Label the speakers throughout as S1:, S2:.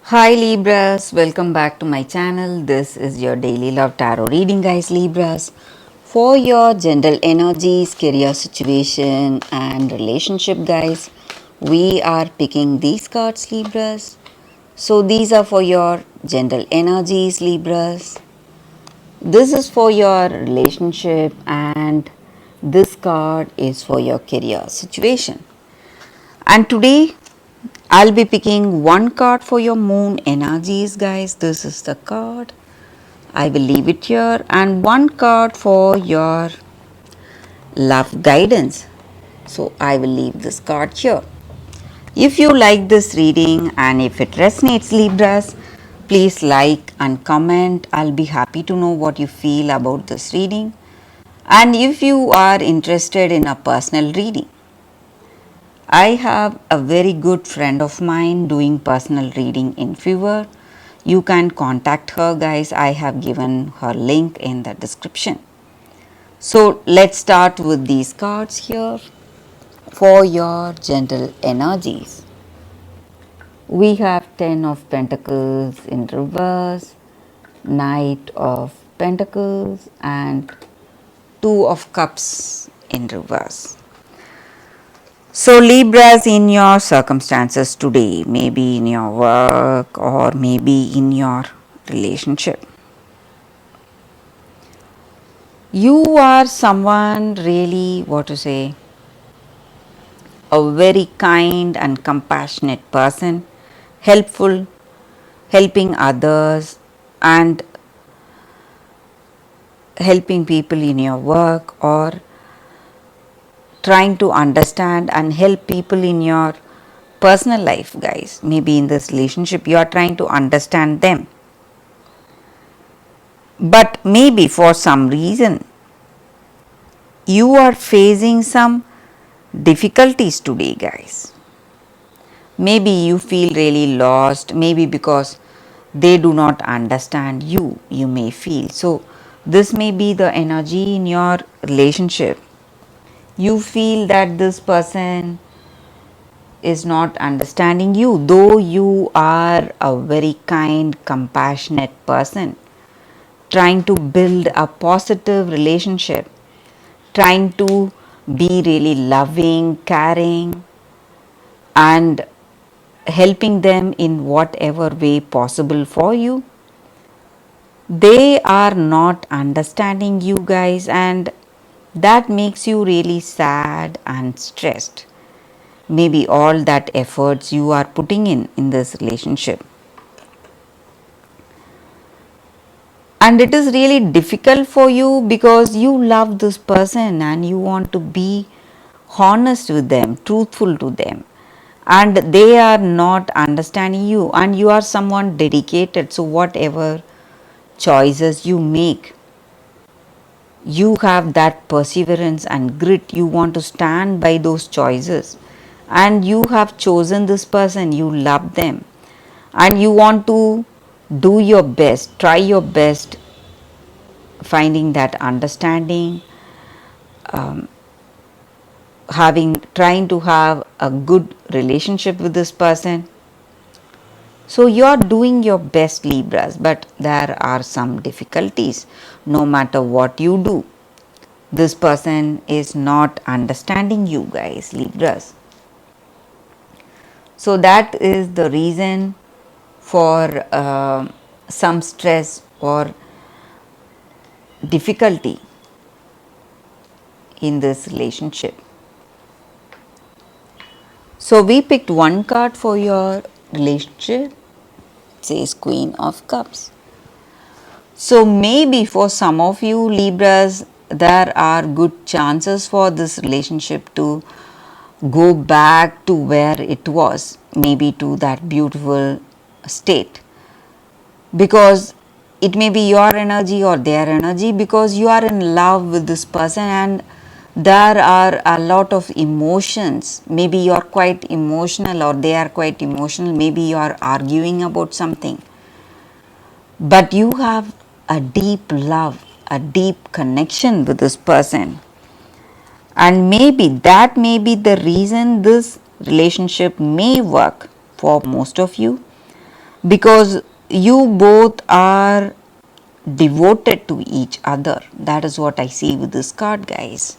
S1: Hi Libras, welcome back to my channel. This is your daily love tarot reading, guys. Libras, for your general energies, career situation and relationship, guys. We are picking these cards, Libras. So these are for your general energies, Libras. This is for your relationship and this card is for your career situation. And today I'll be picking one card for your moon energies, guys. This is the card. I will leave it here, and one card for your love guidance. So I will leave this card here. If you like this reading and if it resonates, Libras, please like and comment. I'll be happy to know what you feel about this reading. And if you are interested in a personal reading, I have a very good friend of mine doing personal reading in Fever. You can contact her, guys. I have given her link in the description. So let's start with these cards here for your general energies. We have 10 of Pentacles in reverse, Knight of Pentacles and 2 of Cups in reverse. So Libras, in your circumstances today, maybe in your work or maybe in your relationship, you are someone really, what to say, a very kind and compassionate person, helpful, helping others and helping people in your work, or trying to understand and help people in your personal life, guys. Maybe in this relationship you are trying to understand them, but maybe for some reason you are facing some difficulties today, guys. Maybe you feel really lost, maybe because they do not understand you, you may feel. So this may be the energy in your relationship. You feel that this person is not understanding you, though you are a very kind, compassionate person, trying to build a positive relationship, trying to be really loving, caring, and helping them in whatever way possible for you. They are not understanding you, guys, and that makes you really sad and stressed. Maybe all that efforts you are putting in this relationship, and it is really difficult for you because you love this person and you want to be honest with them, truthful to them, and they are not understanding you, and you are someone dedicated. So whatever choices you make, you have that perseverance and grit. You want to stand by those choices, and you have chosen this person, you love them, and you want to do your best, try your best, finding that understanding, trying to have a good relationship with this person. So you are doing your best, Libras, but there are some difficulties. No matter what you do, this person is not understanding you, guys, Libras. So that is the reason for some stress or difficulty in this relationship. So we picked one card for your relationship. It says Queen of Cups. So maybe for some of you Libras, there are good chances for this relationship to go back to where it was, maybe to that beautiful state, because it may be your energy or their energy, because you are in love with this person and there are a lot of emotions. Maybe you are quite emotional or they are quite emotional, maybe you are arguing about something, but you have a deep love, a deep connection with this person, and maybe that may be the reason this relationship may work for most of you. because you both are devoted to each other. That is what I see with this card, guys.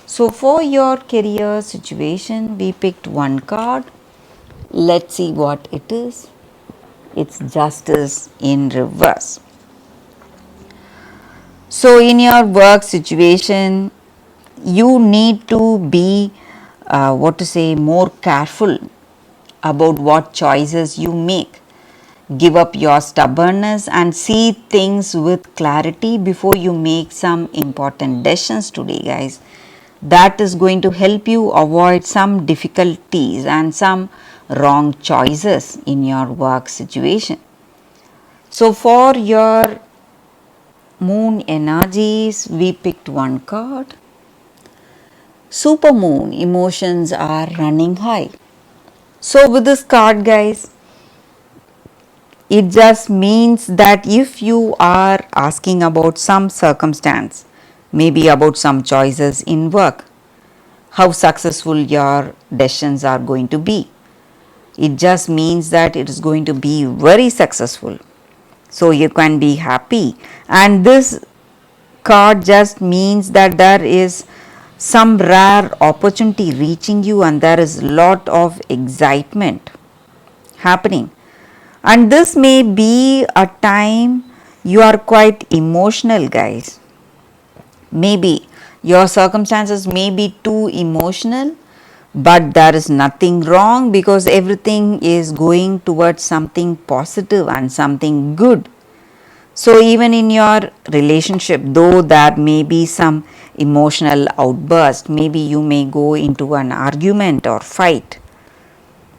S1: So for your career situation, we picked one card. Let's see what it is. It's Justice in reverse. So in your work situation, you need to be more careful about what choices you make. Give up your stubbornness and see things with clarity before you make some important decisions today, guys. That is going to help you avoid some difficulties and some wrong choices in your work situation. So for your moon energies, we picked one card. Supermoon, emotions are running high. So with this card, guys, it just means that if you are asking about some circumstance, maybe about some choices in work, how successful your decisions are going to be, it just means that it is going to be very successful. So you can be happy. And this card just means that there is some rare opportunity reaching you and there is lot of excitement happening. And this may be a time you are quite emotional, guys. Maybe your circumstances may be too emotional, but there is nothing wrong because everything is going towards something positive and something good. So even in your relationship, though there may be some emotional outburst, maybe you may go into an argument or fight,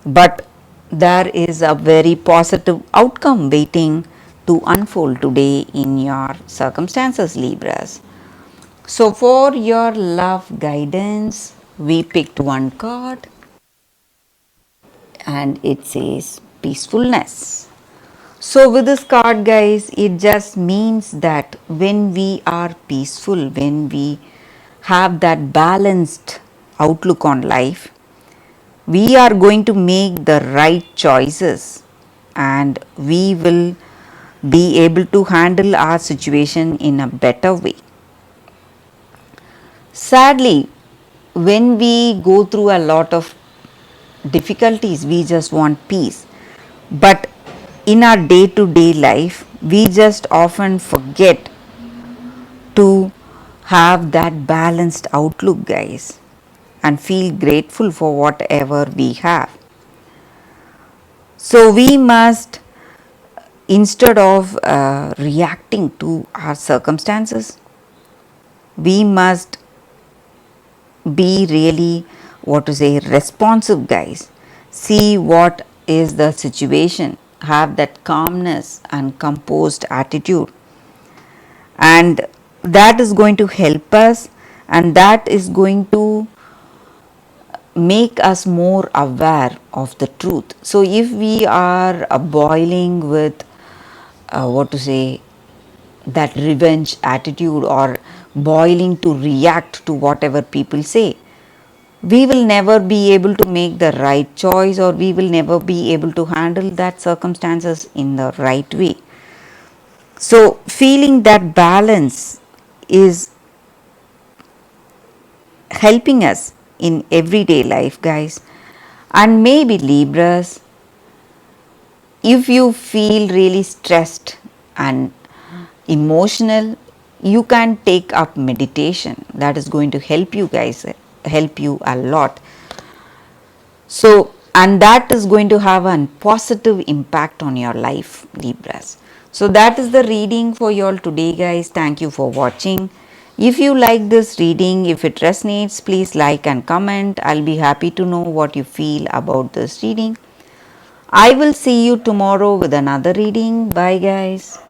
S1: but there is a very positive outcome waiting to unfold today in your circumstances, Libras. So for your love guidance, we picked one card and it says peacefulness. So with this card, guys, it just means that when we are peaceful, when we have that balanced outlook on life, we are going to make the right choices and we will be able to handle our situation in a better way. Sadly, when we go through a lot of difficulties, we just want peace. But in our day to day life, we just often forget to have that balanced outlook, guys, and feel grateful for whatever we have. So we must, instead of reacting to our circumstances, we must be really responsive, guys. See what is the situation, have that calmness and composed attitude, and that is going to help us and that is going to make us more aware of the truth. So if we are boiling with that revenge attitude or boiling to react to whatever people say, we will never be able to make the right choice or we will never be able to handle that circumstances in the right way. So feeling that balance is helping us in everyday life, guys. And maybe Libras, if you feel really stressed and emotional, you can take up meditation. That is going to help you, guys, help you a lot. So, and that is going to have a positive impact on your life, Libras. So that is the reading for you all today, guys. Thank you for watching. If you like this reading, if it resonates, please like and comment. I'll be happy to know what you feel about this reading. I will see you tomorrow with another reading. Bye, guys.